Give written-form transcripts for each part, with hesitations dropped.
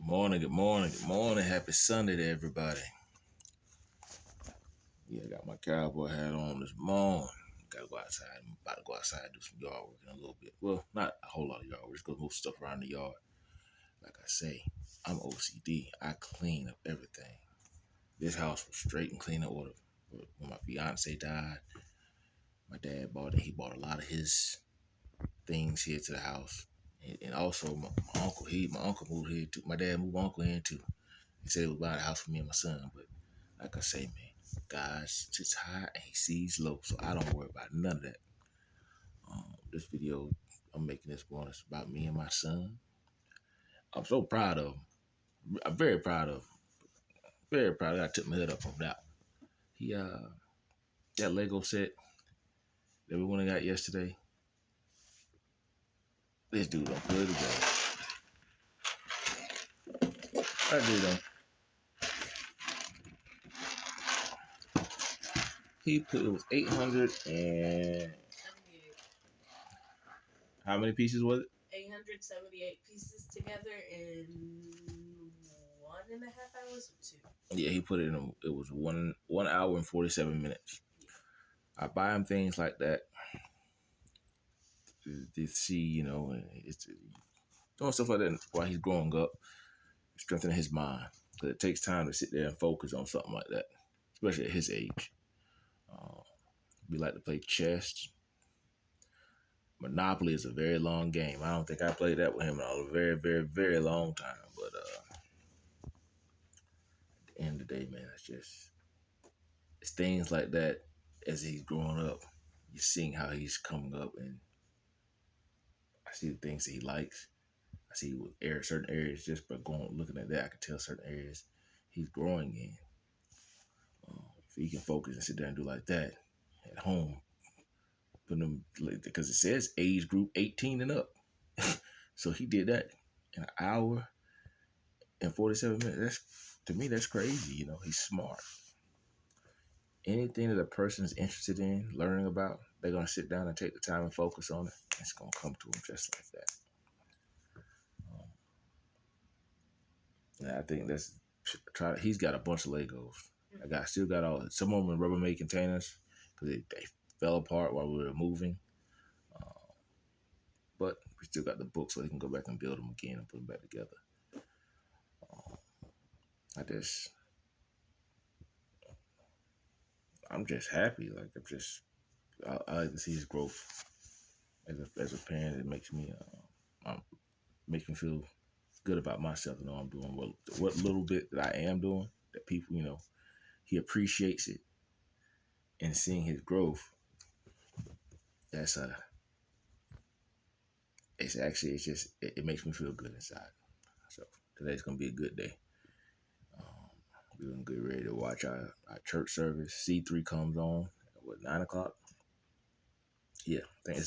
Good morning, good morning, good morning. Happy Sunday to everybody. Yeah, I got my cowboy hat on this morning. Gotta go outside. I'm about to go outside and do some yard work in a little bit. Well, not a whole lot of yard work. Just go move stuff around the yard. Like I say, I'm OCD. I clean up everything. This house was straight and clean in order. When my fiance died, my dad bought it. He bought a lot of his things here to the house. And also my uncle, my uncle moved here too. My dad moved my uncle in too. He said he was buying a house for me and my son, but like I say, man, God's just high and he sees low, so I don't worry about none of that. This video I'm making this morning is about me and my son. I'm so proud of him. I'm very proud of him. Very proud. I took my head up on that. He that Lego set that we went and got yesterday. This dude don't put it together. I did him. He put it was 800 and how many pieces was it? 878 pieces together in 1.5 hours or 2. Yeah, he put it in. It was 1 hour and 47 minutes. I buy him things like that to see, it's doing stuff like that while he's growing up, strengthening his mind. Because it takes time to sit there and focus on something like that, especially at his age. We like to play chess. Monopoly is a very long game. I don't think I played that with him in a very, very, very long time. But at the end of the day, man, it's things like that as he's growing up. You're seeing how he's coming up, and I see the things that he likes. I see with certain areas just by looking at that, I can tell certain areas he's growing in. If he can focus and sit there and do like that at home, put him because it says age group 18 and up. So he did that in an hour and 47 minutes. To me, that's crazy. He's smart. Anything that a person is interested in learning about, they're gonna sit down and take the time and focus on it. It's gonna come to them just like that. And I think he's got a bunch of Legos. I still got some of them in Rubbermaid containers because they fell apart while we were moving. But we still got the book so he can go back and build them again and put them back together. I'm just happy. I like to see his growth as a parent. It makes me feel good about myself. I'm doing what little bit that I am doing. That people, he appreciates it, and seeing his growth. That's it makes me feel good inside. So today's gonna be a good day. We're gonna get ready to watch our church service. C3 comes on at 9 o'clock? Yeah, I think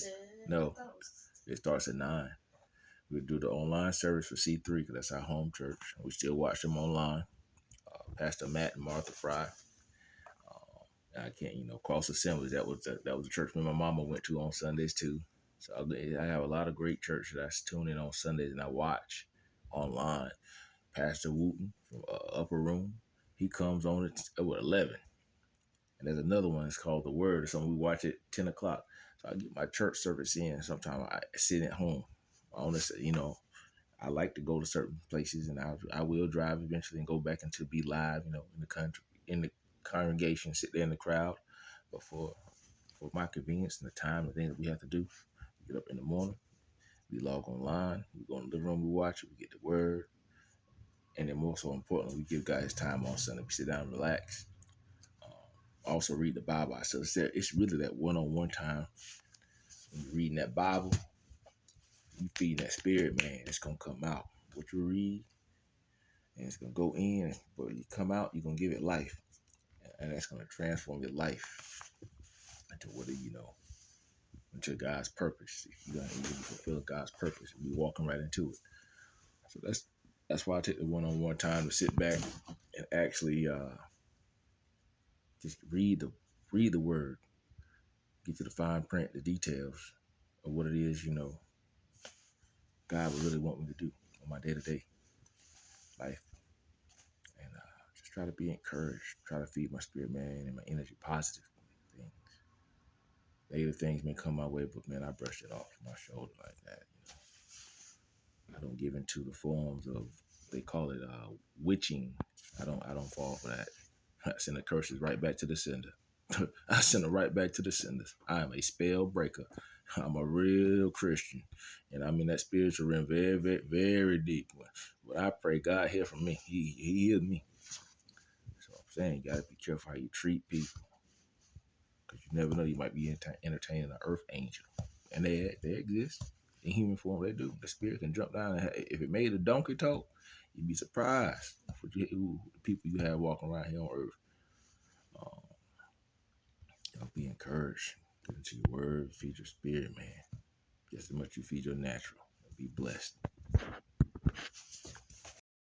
it starts at 9. We'll do the online service for C3 because that's our home church. We still watch them online. Pastor Matt and Martha Fry. I can't, Cross Assemblies. That was the church me and my mama went to on Sundays too. So I have a lot of great churches I tune in on Sundays and I watch online. Pastor Wooten from Upper Room, he comes on at 11. And there's another one. It's called The Word. So we watch it 10 o'clock. So I get my church service in. Sometimes I sit at home. I like to go to certain places, and I will drive eventually and go back and to be live, in the country, in the congregation, sit there in the crowd. But for my convenience and the time and things that we have to do, we get up in the morning, we log online, we go in the living room, we watch it, we get the word, and then more so importantly, we give guys time on Sunday. We sit down and relax. Also read the Bible. So it's really that one-on-one time. When you're reading that Bible, you feed that spirit, man. It's gonna come out. What you read, and it's gonna go in. But when you come out, you're gonna give it life, and that's gonna transform your life into God's purpose. You're gonna fulfill God's purpose. And be walking right into it. So that's why I take the one-on-one time to sit back and actually just read the word, get to the fine print, the details of what it is, God would really want me to do on my day-to-day. life. And just try to be encouraged. Try to feed my spirit, man, and my energy positive things. Negative things may come my way, but man, I brush it off my shoulder like that. I don't give into the forms of, they call it witching. I don't fall for that. I send the curses right back to the sender. I send them right back to the senders. I am a spell breaker. I'm a real Christian, and I'm in that spiritual realm very, very, very deep. But I pray God hear from me. He hears me. So I'm saying you gotta be careful how you treat people, because you never know, you might be entertaining an earth angel, and they exist in human form. They do. The spirit can jump down, and if it made a donkey talk, you'd be surprised for the people you have walking around here on earth. Um, Y'all be encouraged. Get into your word, feed your spirit, man. Just as much you feed your natural. Be blessed.